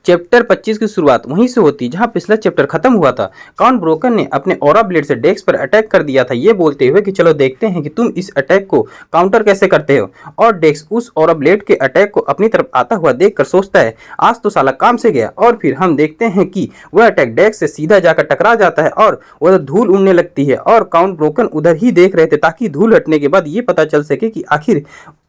Chapter 25 की शुरुआत वहीं से होती जहां पिछला चैप्टर खत्म हुआ था। काउंट ब्रोकन ने अपने ऑरा ब्लेड से डेक्स पर अटैक कर दिया था, ये बोलते हुए कि चलो देखते हैं कि तुम इस अटैक को काउंटर कैसे करते हो। और डेक्स उस ऑरा ब्लेड के अटैक को अपनी तरफ आता हुआ देखकर सोचता है आज तो साला काम से गया। और फिर हम देखते हैं कि वह अटैक डेक्स से सीधा जाकर टकरा जाता है और वह धूल उड़ने लगती है। और काउंट ब्रोकन उधर ही देख रहे थे ताकि धूल हटने के बाद ये पता चल सके कि आखिर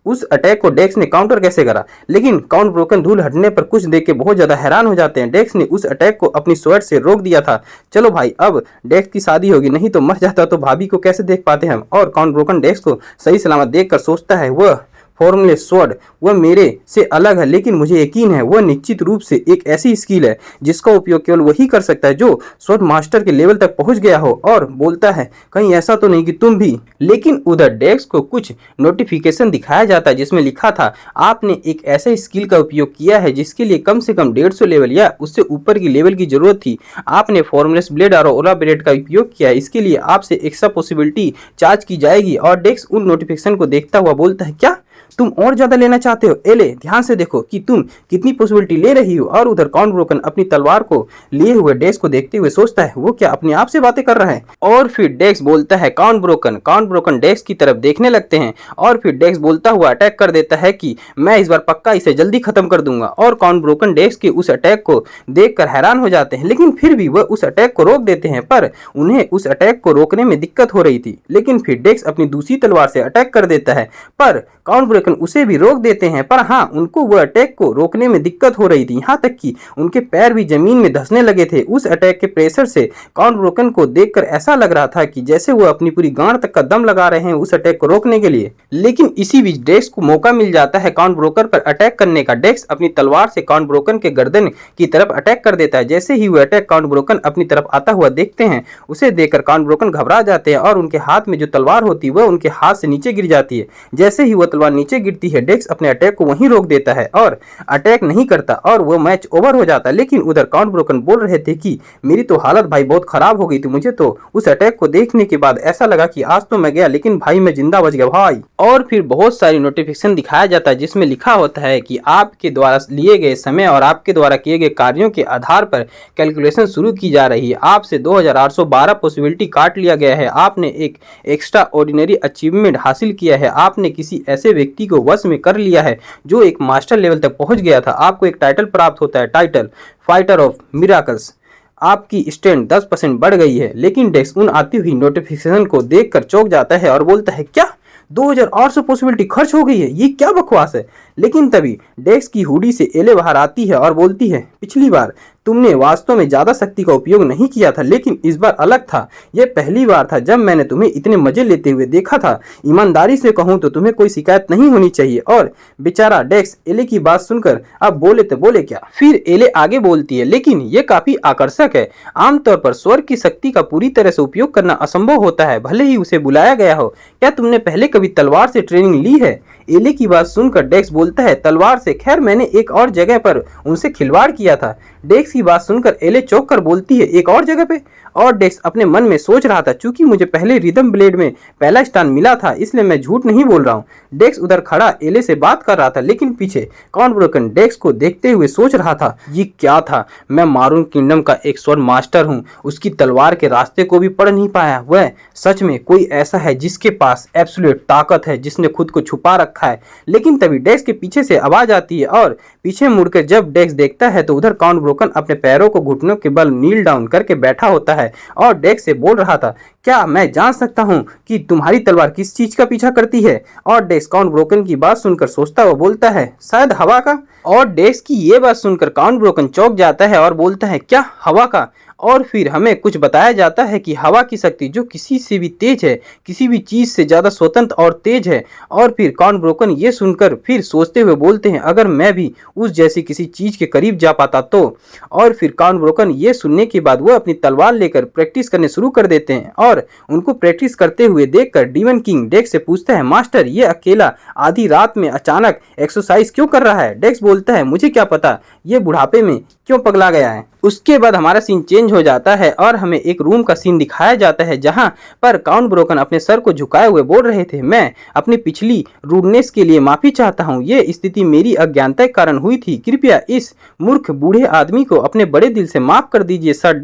उस अटैक को डेक्स ने काउंटर कैसे करा। लेकिन काउंट ब्रोकन धूल हटने पर कुछ देख के बहुत ज्यादा हैरान हो जाते हैं। डेक्स ने उस अटैक को अपनी स्वॉर्ड से रोक दिया था। चलो भाई अब डेक्स की शादी होगी, नहीं तो मर जाता तो भाभी को कैसे देख पाते हम। और काउंट ब्रोकन डेक्स को सही सलामत देखकर सोचता है वह फॉर्मलेस स्वॉर्ड वह मेरे से अलग है, लेकिन मुझे यकीन है वह निश्चित रूप से एक ऐसी स्किल है जिसका उपयोग केवल वही कर सकता है जो स्वॉर्ड मास्टर के लेवल तक पहुंच गया हो। और बोलता है कहीं ऐसा तो नहीं कि तुम भी। लेकिन उधर डेक्स को कुछ नोटिफिकेशन दिखाया जाता है जिसमें लिखा था आपने एक ऐसे स्किल का उपयोग किया है जिसके लिए कम से कम 150 लेवल या उससे ऊपर की लेवल की जरूरत थी। आपने फॉर्मलेस ब्लेड और ओरा ब्लेड का उपयोग किया, इसके लिए आपसे एक्स्ट्रा पॉसिबिलिटी चार्ज की जाएगी। और डेक्स उन नोटिफिकेशन को देखता हुआ बोलता है क्या तुम और ज्यादा लेना चाहते हो? एले ध्यान से देखो कि तुम कितनी पॉसिबिलिटी ले रही हो। और उधर काउंट ब्रोकन अपनी तलवार को लिए हुए डेक्स को देखते हुए सोचता है वो क्या अपने आप से बातें कर रहा है। और फिर डेक्स बोलता है काउंट ब्रोकन डेक्स की तरफ देखने लगते हैं। और फिर डेक्स बोलता हुआ अटैक कर देता है कि मैं इस बार पक्का इसे जल्दी खत्म कर दूंगा। और काउंट ब्रोकन डेक्स के उस अटैक को देखकर हैरान हो जाते हैं, लेकिन फिर भी वह उस अटैक को रोक देते हैं। पर उन्हें उस अटैक को रोकने में दिक्कत हो रही थी। लेकिन फिर डेक्स अपनी दूसरी तलवार से अटैक कर देता है, पर काउंट ब्रोकन उसे भी रोक देते हैं। पर हाँ, उनको वो अटैक को रोकने में दिक्कत हो रही थी, यहाँ तक कि उनके पैर भी जमीन में धंसने लगे थे। उस अटैक के प्रेशर से काउंट ब्रोकन को देखकर ऐसा लग रहा था कि जैसे वो अपनी पूरी गांड तक का दम लगा रहे हैं उस अटैक को रोकने के लिए। लेकिन इसी बीच डेक्स को मौका मिल जाता है काउंट ब्रोकन पर अटैक करने का। डेक्स अपनी तलवार से काउंट ब्रोकन के गर्दन की तरफ अटैक कर देता है। जैसे ही वो अटैक काउंट ब्रोकन अपनी तरफ आता हुआ देखते हैं, उसे देखकर काउंट ब्रोकन घबरा जाते हैं और उनके हाथ में जो तलवार होती है वह उनके हाथ से नीचे गिर जाती है। जैसे ही वह तलवार नीचे गिरती है, डेक्स अपने अटैक को वहीं रोक देता है और अटैक नहीं करता और वो मैच ओवर हो जाता है। लेकिन उधर काउंट ब्रोकन बोल रहे थे कि मेरी तो हालत भाई बहुत खराब हो गई थी, मुझे तो उस अटैक को देखने के बाद ऐसा लगा कि आज तो मैं गया, लेकिन भाई मैं जिंदा बच गया भाई। और फिर बहुत सारी नोटिफिकेशन दिखाया जाता है जिसमें लिखा होता है कि आपके द्वारा लिए गए समय और आपके द्वारा किए गए कार्यों के आधार पर कैलकुलेशन शुरू की जा रही है। आपसे 2812 पॉसिबिलिटी काट लिया गया है। आपने एक एक्स्ट्रा ऑर्डिनरी अचीवमेंट हासिल किया है। आपने किसी ऐसे व्यक्ति को वश में कर लिया है जो एक मास्टर लेवल तक पहुंच गया था। आपको एक टाइटल प्राप्त होता है, टाइटल फाइटर ऑफ मिराकल्स। आपकी स्ट्रेंथ 10% बढ़ गई है। लेकिन डेक्स उन आती हुई नोटिफिकेशन को देखकर चौंक जाता है और बोलता है क्या 2800 पॉसिबिलिटी खर्च हो गई है, ये क्या बकवास है। लेकिन तभी डेक्स की हुडी से एले बाहर आती है और बोलती है पिछली बार तुमने वास्तव में ज्यादा शक्ति का उपयोग नहीं किया था, लेकिन इस बार अलग था। यह पहली बार था जब मैंने तुम्हें इतने मजे लेते हुए देखा था। ईमानदारी से कहूं तो तुम्हें कोई शिकायत नहीं होनी चाहिए। और बेचारा डेक्स एले की बात सुनकर अब बोले तो बोले क्या। फिर एले आगे बोलती है लेकिन यह काफी आकर्षक है। आमतौर पर स्वर्ग की शक्ति का पूरी तरह से उपयोग करना असंभव होता है, भले ही उसे बुलाया गया हो। क्या तुमने पहले कभी तलवार से ट्रेनिंग ली है? एले की बात सुनकर डेक्स बोलता है तलवार से? खैर मैंने एक और जगह पर उनसे खिलवाड़ किया था। डेक्स की बात सुनकर एले चौंक कर बोलती है एक और जगह पे? और डेक्स अपने मन में सोच रहा था चूंकि मुझे पहले रिदम ब्लेड में पहला स्थान मिला था इसलिए मैं झूठ नहीं बोल रहा हूँ। डेक्स उधर खड़ा एले से बात कर रहा था, लेकिन पीछे काउंट ब्रोकन डेक्स को देखते हुए सोच रहा था ये क्या था। मैं मारून किंगडम का एक स्वॉर्ड मास्टर हूँ, उसकी तलवार के रास्ते को भी पढ़ नहीं पाया। वह सच में कोई ऐसा है जिसके पास एब्सोल्यूट ताकत है, जिसने खुद को छुपा रखा है। लेकिन तभी डेक्स के पीछे से आवाज आती है और पीछे मुड़कर जब डेक्स देखता है तो उधर काउंट ब्रोकन अपने पैरों को घुटनों के बल नील डाउन करके बैठा होता है और डेक्स से बोल रहा था क्या मैं जान सकता हूं कि तुम्हारी तलवार किस चीज का पीछा करती है? और डेक्स काउंट ब्रोकन की बात सुनकर सोचता हुआ बोलता है शायद हवा का। और डेक्स की ये बात सुनकर काउंट ब्रोकन चौंक जाता है और बोलता है क्या हवा का? और फिर हमें कुछ बताया जाता है कि हवा की शक्ति जो किसी से भी तेज है, किसी भी चीज से ज्यादा स्वतंत्र और तेज है। और फिर काउंट ब्रोकन ये सुनकर फिर सोचते हुए बोलते हैं अगर मैं भी उस जैसी किसी चीज के करीब जा पाता तो। और फिर काउंट ब्रोकन ये सुनने के बाद वह अपनी तलवार लेकर प्रैक्टिस करने शुरू कर देते हैं। और उनको प्रैक्टिस करते हुए देखकर डीमन किंग डेक्स से पूछता है मास्टर ये अकेला आधी रात में अचानक एक्सरसाइज क्यों कर रहा है? डेक्स बोलता है मुझे क्या पता ये बुढ़ापे में क्यों पगला गया है। उसके बाद हमारा सीन चेंज हो जाता है और हमें एक रूम का सीन दिखाया जाता है जहां पर काउंट ब्रोकन अपने सर को झुकाए हुए बोल रहे थे, मैं अपनी पिछली रूडनेस के लिए माफी चाहता हूं। ये स्थिति मेरी अज्ञानता के कारण हुई थी। कृपया इस मूर्ख बूढ़े आदमी को अपने बड़े दिल से माफ कर दीजिए सर।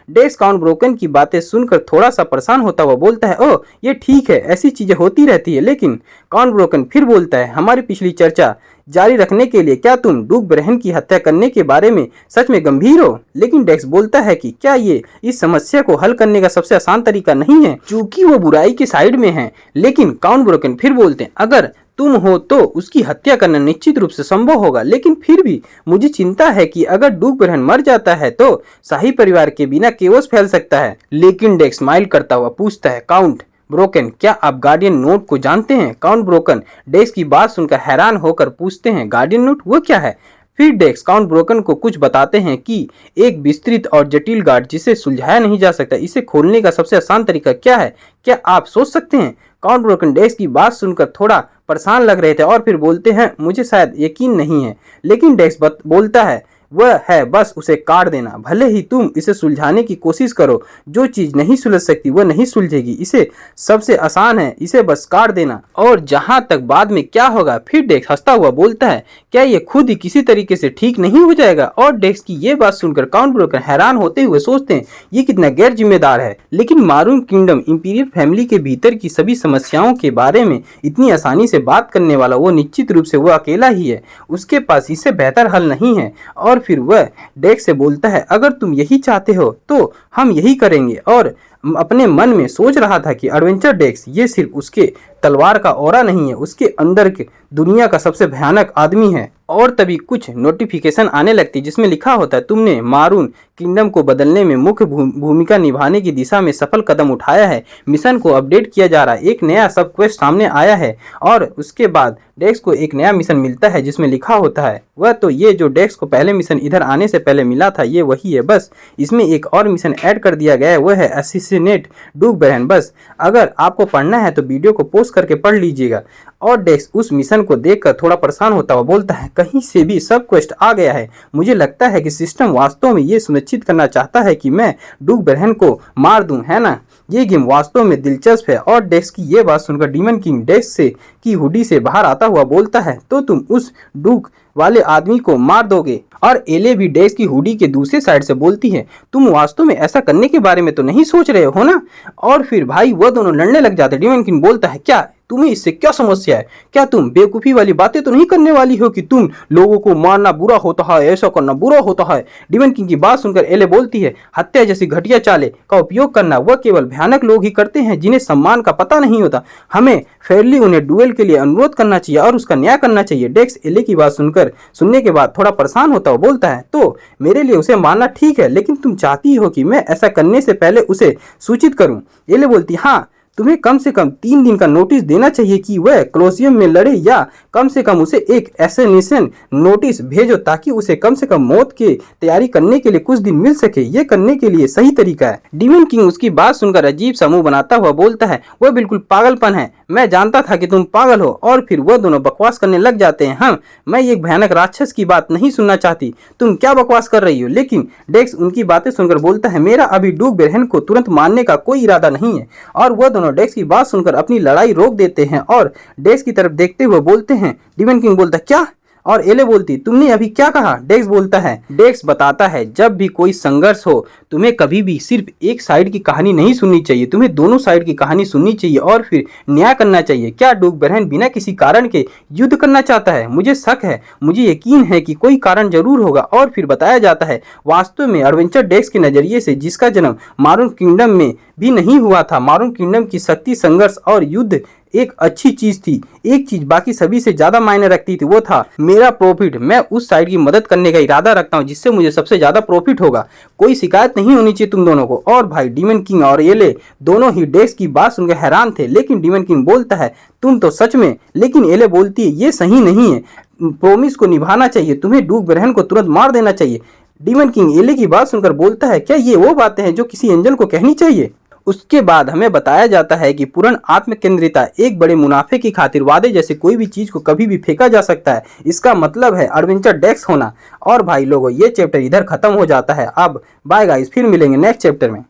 डेक्स काउंट ब्रोकन की बातें सुनकर थोड़ा सा परेशान होता हुआ बोलता है, ओह ये ठीक है, ऐसी चीजें होती रहती है। लेकिन काउंट ब्रोकन फिर बोलता है, हमारी पिछली चर्चा जारी रखने के लिए क्या तुम डूक ब्रहन की हत्या करने के बारे में सच में गंभीर हो? लेकिन डेक्स बोलता है कि क्या ये इस समस्या को हल करने का सबसे आसान तरीका नहीं है, चूंकि वो बुराई के साइड में है। लेकिन काउंट ब्रोकन फिर बोलते हैं, अगर तुम हो तो उसकी हत्या करना निश्चित रूप से संभव होगा, लेकिन फिर भी मुझे चिंता है कि अगर डूक ब्रहन मर जाता है तो शाही परिवार के बिना केओस फैल सकता है। लेकिन डेक्स स्माइल करता हुआ पूछता है, काउंट ब्रोकन क्या आप गार्डियन नोट को जानते हैं? काउंट ब्रोकन डेक्स की बात सुनकर हैरान होकर पूछते हैं, गार्डियन नोट वो क्या है? फिर डेक्स काउंट ब्रोकन को कुछ बताते हैं कि एक विस्तृत और जटिल गार्ड जिसे सुलझाया नहीं जा सकता, इसे खोलने का सबसे आसान तरीका क्या है? क्या आप सोच सकते हैं? काउंट ब्रोकन डेक्स की बात सुनकर थोड़ा परेशान लग रहे थे और फिर बोलते हैं, मुझे शायद यकीन नहीं है। लेकिन डेक्स बोलता है, वह है बस उसे काट देना। भले ही तुम इसे सुलझाने की कोशिश करो, जो चीज नहीं सुलझ सकती वह नहीं सुलझेगी। इसे सबसे आसान है, इसे बस काट देना और जहां तक बाद में क्या होगा। फिर डेक्स हंसता हुआ बोलता है, क्या ये खुद ही किसी तरीके से ठीक नहीं हो जाएगा? और डेक्स की ये बात सुनकर काउंट ब्रोकन हैरान होते हुए सोचते हैं, ये कितना गैर जिम्मेदार है। लेकिन मारून किंगडम इंपीरियल फैमिली के भीतर की सभी समस्याओं के बारे में इतनी आसानी से बात करने वाला वो निश्चित रूप से वो अकेला ही है। उसके पास इससे बेहतर हल नहीं है। और फिर वह डेक्स से बोलता है, अगर तुम यही चाहते हो तो हम यही करेंगे। और अपने मन में सोच रहा था कि एडवेंचर डेक्स ये सिर्फ उसके तलवार का ऑरा नहीं है, उसके अंदर के दुनिया का सबसे भयानक आदमी है। और तभी कुछ नोटिफिकेशन आने लगती जिसमें लिखा होता है, तुमने मारून किंगडम को बदलने में मुख्य भूमिका निभाने की दिशा में सफल कदम उठाया है। मिशन को अपडेट किया जा रहा है, एक नया सब क्वेस्ट सामने आया है। और उसके बाद डेक्स को एक नया मिशन मिलता है जिसमें लिखा होता है, वह तो ये जो डेक्स को पहले मिशन इधर आने से पहले मिला था ये वही है, बस इसमें एक और मिशन ऐड कर दिया गया है, वह है असैसिनेट डूक ब्रहन। बस अगर आपको पढ़ना है तो वीडियो को पोस्ट करके पढ़ लीजिएगा। और डेक्स उस मिशन को देखकर थोड़ा परेशान होता हुआ बोलता है, कहीं से भी सब क्वेस्ट आ गया है। मुझे लगता है कि सिस्टम वास्तव में ये सुनिश्चित करना चाहता है कि मैं डूक ब्रहन को मार दूं, है ना? ये गेम वास्तव में दिलचस्प है। और डेक्स की ये बात सुनकर डीमन किंग डेक्स से की हुडी से बाहर आता हुआ बोलता है, तो तुम उस डूक वाले आदमी को मार दोगे? और एले भी डेक्स की हुडी के दूसरे साइड से बोलती है, तुम वास्तव में ऐसा करने के बारे में तो नहीं सोच रहे हो ना? और फिर भाई वह दोनों लड़ने लग जाते। डीमन किंग बोलता है, क्या तुम्हें इससे क्या समस्या है? क्या तुम बेवकूफ़ी वाली बातें तो नहीं करने वाली हो कि तुम लोगों को मारना बुरा होता है, ऐसा करना बुरा होता है? डीमन किंग की बात सुनकर एले बोलती है, हत्या जैसी घटिया चालें का उपयोग करना वह केवल भयानक लोग ही करते हैं जिन्हें सम्मान का पता नहीं होता। हमें फेयरली उन्हें डुएल के लिए अनुरोध करना चाहिए और उसका न्याय करना चाहिए। डेक्स एले की बात सुनने के बाद थोड़ा परेशान होता हुआ बोलता है, तो मेरे लिए उसे मारना ठीक है, लेकिन तुम चाहती हो कि मैं ऐसा करने से पहले उसे सूचित करूं? एले बोलती, हाँ, तुम्हें कम से कम 3 दिन का नोटिस देना चाहिए कि वह क्लोसियम में लड़े, या कम से कम उसे एक एसेसिनेशन नोटिस भेजो ताकि उसे कम से कम मौत की तैयारी करने के लिए कुछ दिन मिल सके। यह करने के लिए सही तरीका है। डीमन किंग उसकी बात सुनकर अजीब सा मुंह बनाता हुआ बोलता है, वह बिल्कुल पागलपन है, मैं जानता था कि तुम पागल हो। और फिर वह दोनों बकवास करने लग जाते हैं। हाँ, मैं एक भयानक राक्षस की बात नहीं सुनना चाहती, तुम क्या बकवास कर रही हो? लेकिन डेक्स उनकी बातें सुनकर बोलता है, मेरा अभी डूक ब्रहन को तुरंत मारने का कोई इरादा नहीं है। और वह दोनों डेक्स की बात सुनकर अपनी लड़ाई रोक देते हैं और डेक्स की तरफ देखते हुए बोलते हैं। डीमन किंग बोलता, क्या? और एले बोलती, तुमने अभी क्या कहा? डेक्स बोलता है, डेक्स बताता है, जब भी कोई संघर्ष हो तुम्हें कभी भी सिर्फ एक साइड की कहानी नहीं सुननी चाहिए, तुम्हें दोनों साइड की कहानी सुननी चाहिए और फिर न्याय करना चाहिए। क्या डूक ब्रहन बिना किसी कारण के युद्ध करना चाहता है? मुझे शक है, मुझे यकीन है कि कोई कारण जरूर होगा। और फिर बताया जाता है, वास्तव में एडवेंचर डेक्स के नजरिए से जिसका जन्म मारून किंगडम में भी नहीं हुआ था, मारून किंगडम की शक्ति, संघर्ष और युद्ध एक अच्छी चीज थी। एक चीज बाकी सभी से ज्यादा मायने रखती थी, वो था मेरा प्रॉफिट। मैं उस साइड की मदद करने का इरादा रखता हूँ जिससे मुझे सबसे ज्यादा प्रॉफिट होगा। कोई शिकायत नहीं होनी चाहिए तुम दोनों को। और भाई डीमन किंग और एले दोनों ही डेक्स की बात सुनकर हैरान थे। लेकिन डीमन किंग बोलता है, तुम तो सच में। लेकिन एले बोलती है, ये सही नहीं है, प्रोमिस को निभाना चाहिए, तुम्हें डूक ब्रहन को तुरंत मार देना चाहिए। डीमन किंग एले की बात सुनकर बोलता है, क्या ये वो बातें हैं जो किसी एंजल को कहनी चाहिए? उसके बाद हमें बताया जाता है कि पूर्ण आत्मकेंद्रिता एक बड़े मुनाफे की खातिर वादे जैसे कोई भी चीज को कभी भी फेंका जा सकता है, इसका मतलब है एडवेंचर डेस्क होना। और भाई लोगों, ये चैप्टर इधर खत्म हो जाता है। अब बाय गाइस, फिर मिलेंगे नेक्स्ट चैप्टर में।